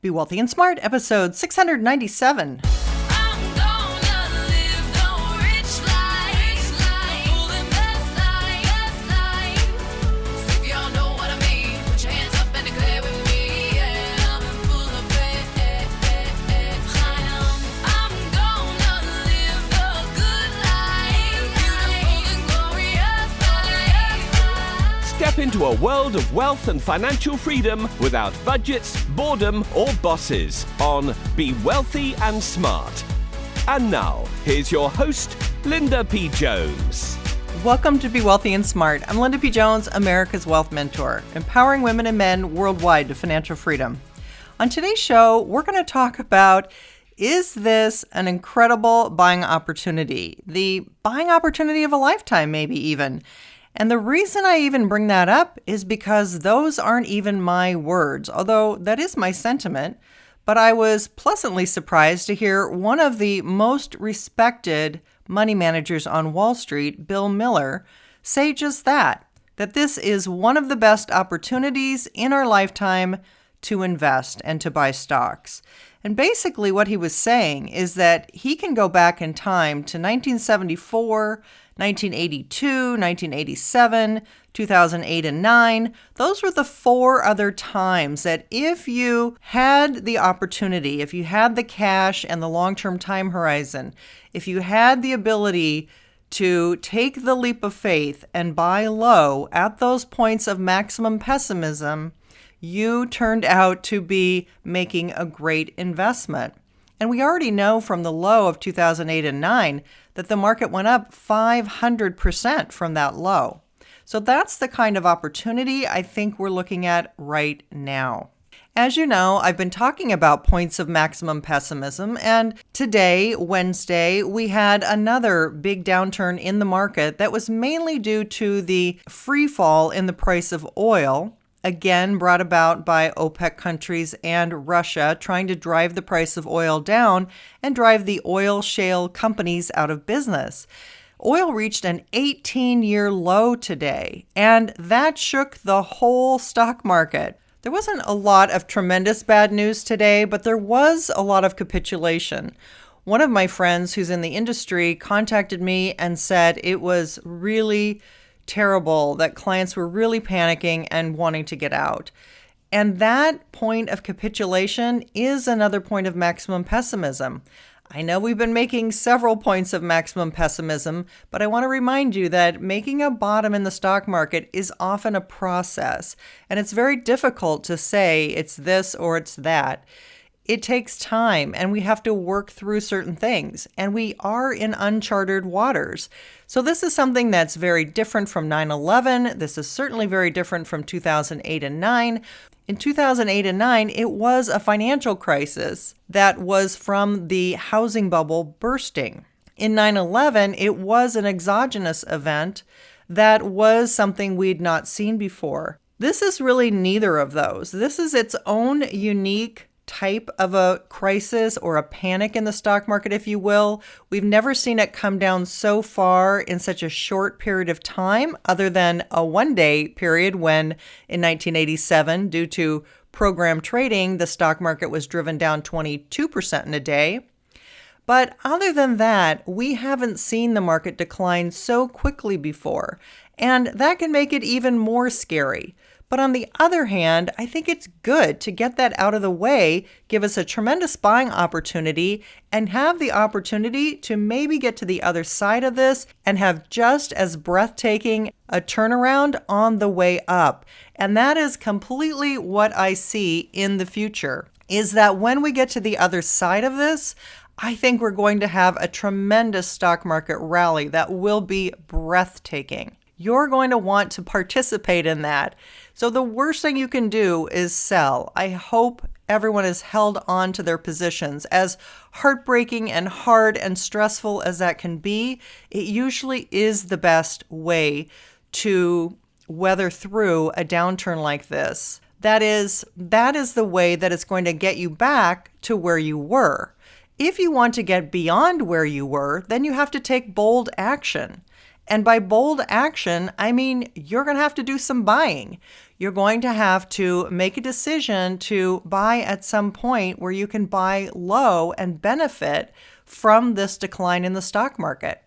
Be Wealthy and Smart, episode 697. Step into a world of wealth and financial freedom without budgets, boredom, or bosses on Be Wealthy and Smart. And now, here's your host, Linda P. Jones. Welcome to Be Wealthy and Smart. I'm Linda P. Jones, America's Wealth Mentor, empowering women and men worldwide to financial freedom. On today's show, we're going to talk about, is this an incredible buying opportunity? The buying opportunity of a lifetime, maybe even. And the reason I even bring that up is because those aren't even my words, although that is my sentiment. But I was pleasantly surprised to hear one of the most respected money managers on Wall Street, Bill Miller, say just that this is one of the best opportunities in our lifetime to invest and to buy stocks. And basically what he was saying is that he can go back in time to 1974, 1982, 1987, 2008 and 9. Those were the four other times that if you had the opportunity, if you had the cash and the long-term time horizon, if you had the ability to take the leap of faith and buy low at those points of maximum pessimism, you turned out to be making a great investment. And we already know from the low of 2008 and 9 that the market went up 500% from that low. So that's the kind of opportunity I think we're looking at right now. As you know, I've been talking about points of maximum pessimism, and today, Wednesday, we had another big downturn in the market that was mainly due to the free fall in the price of oil, again brought about by OPEC countries and Russia trying to drive the price of oil down and drive the oil shale companies out of business. Oil reached an 18-year low today, and that shook the whole stock market. There wasn't a lot of tremendous bad news today, but there was a lot of capitulation. One of my friends who's in the industry contacted me and said it was really terrible, that clients were really panicking and wanting to get out. And that point of capitulation is another point of maximum pessimism. I know we've been making several points of maximum pessimism, but I want to remind you that making a bottom in the stock market is often a process, and it's very difficult to say it's this or it's that. It takes time, and we have to work through certain things, and we are in uncharted waters. So this is something that's very different from 9/11. This is certainly very different from 2008 and 9. In 2008 and 9, it was a financial crisis that was from the housing bubble bursting. In 9/11, it was an exogenous event that was something we'd not seen before. This is really neither of those. This is its own unique type of a crisis or a panic in the stock market, if you will. We've never seen it come down so far in such a short period of time, other than a one-day period when in 1987, due to program trading, the stock market was driven down 22% in a day. But other than that, we haven't seen the market decline so quickly before, and that can make it even more scary. But on the other hand, I think it's good to get that out of the way, give us a tremendous buying opportunity, and have the opportunity to maybe get to the other side of this and have just as breathtaking a turnaround on the way up. And that is completely what I see in the future, is that when we get to the other side of this, I think we're going to have a tremendous stock market rally that will be breathtaking. You're going to want to participate in that. So the worst thing you can do is sell. I hope everyone has held on to their positions. As heartbreaking and hard and stressful as that can be, it usually is the best way to weather through a downturn like this. That is the way that it's going to get you back to where you were. If you want to get beyond where you were, then you have to take bold action. And by bold action, I mean you're going to have to do some buying. you're going to have to make a decision to buy at some point where you can buy low and benefit from this decline in the stock market.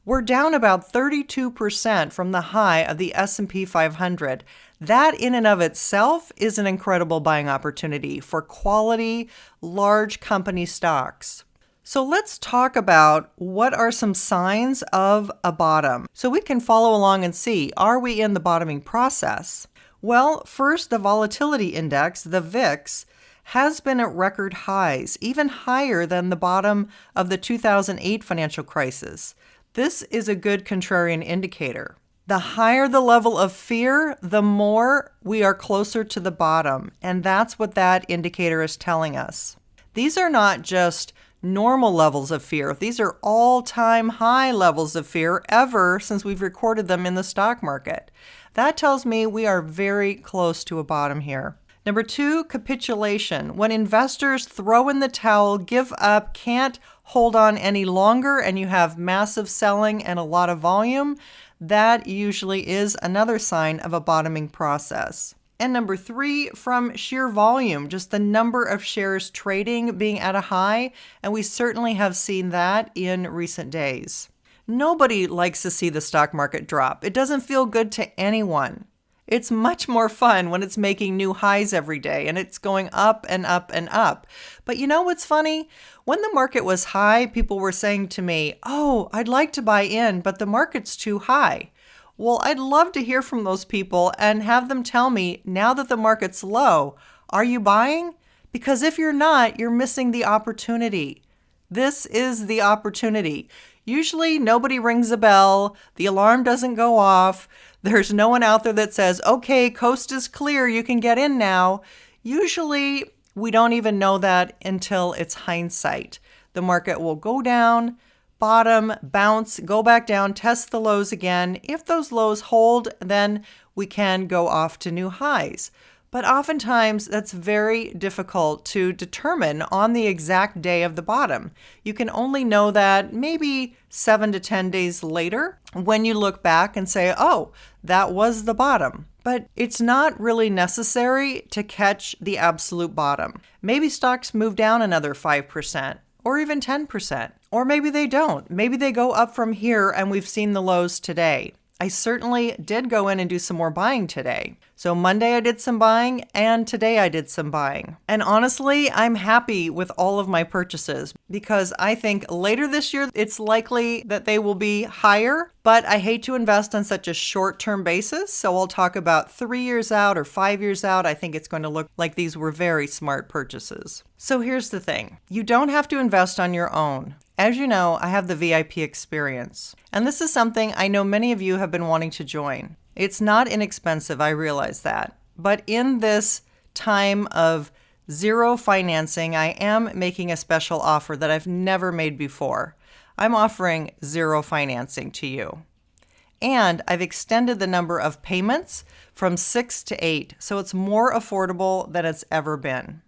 We're down about 32% from the high of the S&P 500. That in and of itself is an incredible buying opportunity for quality, large company stocks. So let's talk about what are some signs of a bottom so we can follow along and see, are we in the bottoming process? Well, first, the volatility index, the VIX, has been at record highs, even higher than the bottom of the 2008 financial crisis. This is a good contrarian indicator. The higher the level of fear, the more we are closer to the bottom, and that's what that indicator is telling us. These are not just normal levels of fear. These are all-time high levels of fear ever since we've recorded them in the stock market. That tells me we are very close to a bottom here. Number 2, capitulation. When investors throw in the towel, give up, can't hold on any longer, and you have massive selling and a lot of volume, that usually is another sign of a bottoming process. And number 3, from sheer volume, just the number of shares trading being at a high, and we certainly have seen that in recent days. Nobody likes to see the stock market drop. It doesn't feel good to anyone. It's much more fun when it's making new highs every day and it's going up and up and up. But you know what's funny? When the market was high, people were saying to me, "Oh, I'd like to buy in, but the market's too high." Well, I'd love to hear from those people and have them tell me, now that the market's low, are you buying? Because if you're not, you're missing the opportunity. This is the opportunity. Usually nobody rings a bell, the alarm doesn't go off, there's no one out there that says, "Okay, coast is clear, you can get in now." Usually we don't even know that until it's hindsight. The market will go down, bottom, bounce, go back down, test the lows again. If those lows hold, then we can go off to new highs. But oftentimes that's very difficult to determine on the exact day of the bottom. You can only know that maybe 7 to 10 days later when you look back and say, "Oh, that was the bottom." But it's not really necessary to catch the absolute bottom. Maybe stocks move down another 5%. Or even 10%. Or maybe they don't. Maybe they go up from here and we've seen the lows today. I certainly did go in and do some more buying today. So Monday I did some buying and today I did some buying. And honestly, I'm happy with all of my purchases because I think later this year it's likely that they will be higher, but I hate to invest on such a short-term basis. So I'll talk about 3 years out or 5 years out. I think it's going to look like these were very smart purchases. So here's the thing. You don't have to invest on your own. As you know, I have the VIP experience, and this is something I know many of you have been wanting to join. It's not inexpensive, I realize that, but in this time of zero financing, I am making a special offer that I've never made before. I'm offering zero financing to you. And I've extended the number of payments from 6 to 8, so it's more affordable than it's ever been.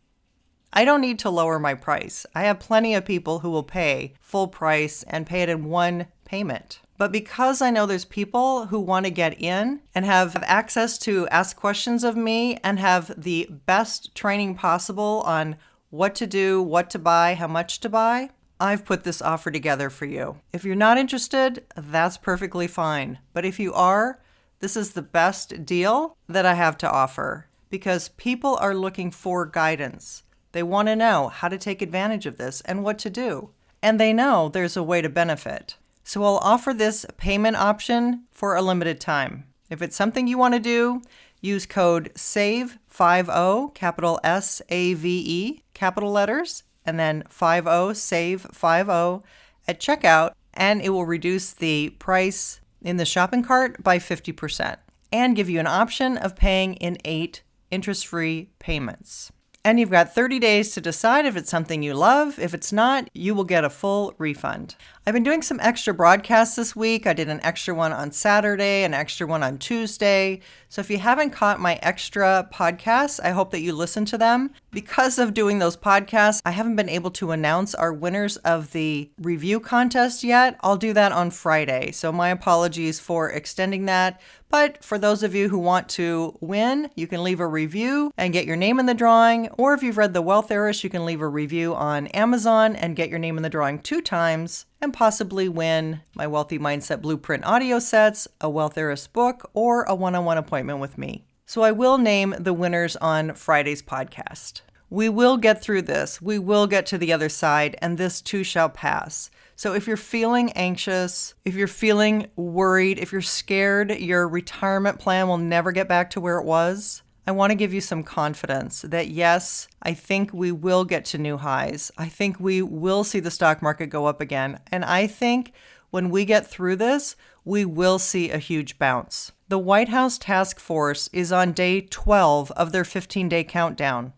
I don't need to lower my price. I have plenty of people who will pay full price and pay it in one payment. But because I know there's people who want to get in and have access to ask questions of me and have the best training possible on what to do, what to buy, how much to buy, I've put this offer together for you. If you're not interested, that's perfectly fine. But if you are, this is the best deal that I have to offer because people are looking for guidance. They want to know how to take advantage of this and what to do. And they know there's a way to benefit. So I'll offer this payment option for a limited time. If it's something you want to do, use code SAVE50, capital S-A-V-E, capital letters, and then 50, SAVE50 at checkout, and it will reduce the price in the shopping cart by 50% and give you an option of paying in 8 interest-free payments. And you've got 30 days to decide if it's something you love. If it's not, you will get a full refund. I've been doing some extra broadcasts this week. I did an extra one on Saturday, an extra one on Tuesday. So if you haven't caught my extra podcasts, I hope that you listen to them. Because of doing those podcasts, I haven't been able to announce our winners of the review contest yet. I'll do that on Friday. So my apologies for extending that. But for those of you who want to win, you can leave a review and get your name in the drawing. Or if you've read The Wealth Heiress, you can leave a review on Amazon and get your name in the drawing 2 times and possibly win my Wealthy Mindset Blueprint audio sets, a Wealth Heiress book, or a one-on-one appointment with me. So I will name the winners on Friday's podcast. We will get through this. We will get to the other side, and this too shall pass. So if you're feeling anxious, if you're feeling worried, if you're scared your retirement plan will never get back to where it was, I want to give you some confidence that yes, I think we will get to new highs. I think we will see the stock market go up again. And I think when we get through this, we will see a huge bounce. The White House task force is on day 12 of their 15-day countdown.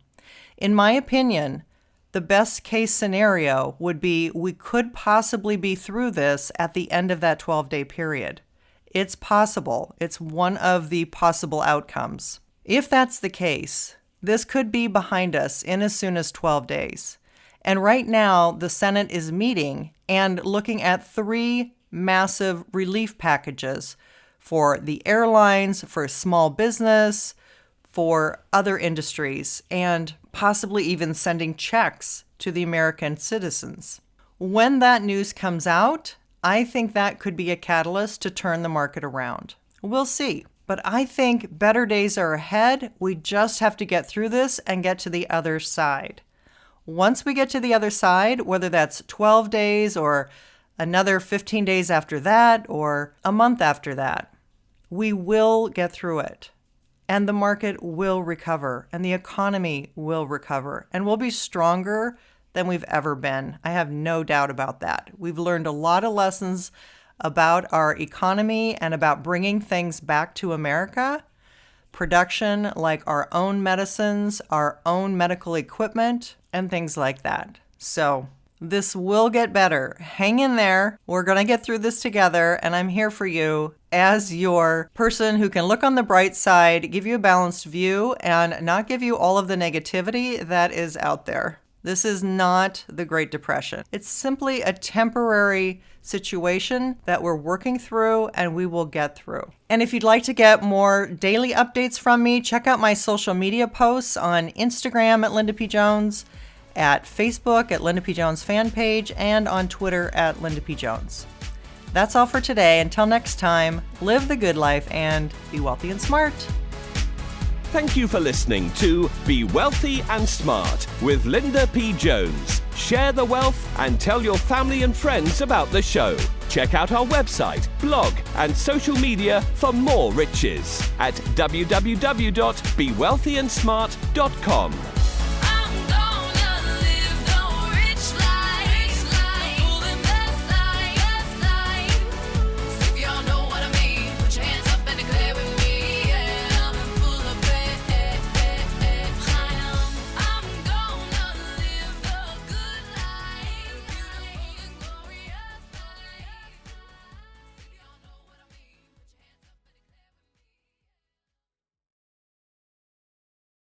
In my opinion, the best case scenario would be we could possibly be through this at the end of that 12-day period. It's possible. It's one of the possible outcomes. If that's the case, this could be behind us in as soon as 12 days. And right now, the Senate is meeting and looking at 3 massive relief packages for the airlines, for small business, for other industries, and possibly even sending checks to the American citizens. When that news comes out, I think that could be a catalyst to turn the market around. We'll see. But I think better days are ahead. We just have to get through this and get to the other side. Once we get to the other side, whether that's 12 days or another 15 days after that or a month after that, we will get through it. And the market will recover, and the economy will recover, and we'll be stronger than we've ever been. I have no doubt about that. We've learned a lot of lessons about our economy and about bringing things back to America. Production like our own medicines, our own medical equipment, and things like that. So this will get better. Hang in there. We're going to get through this together, and I'm here for you as your person who can look on the bright side, give you a balanced view, and not give you all of the negativity that is out there. This is not the Great Depression. It's simply a temporary situation that we're working through and we will get through. And if you'd like to get more daily updates from me, check out my social media posts on Instagram at Linda P. Jones, at Facebook at Linda P. Jones fan page, and on Twitter at Linda P. Jones. That's all for today. Until next time, live the good life and be wealthy and smart. Thank you for listening to Be Wealthy and Smart with Linda P. Jones. Share the wealth and tell your family and friends about the show. Check out our website, blog, and social media for more riches at www.bewealthyandsmart.com.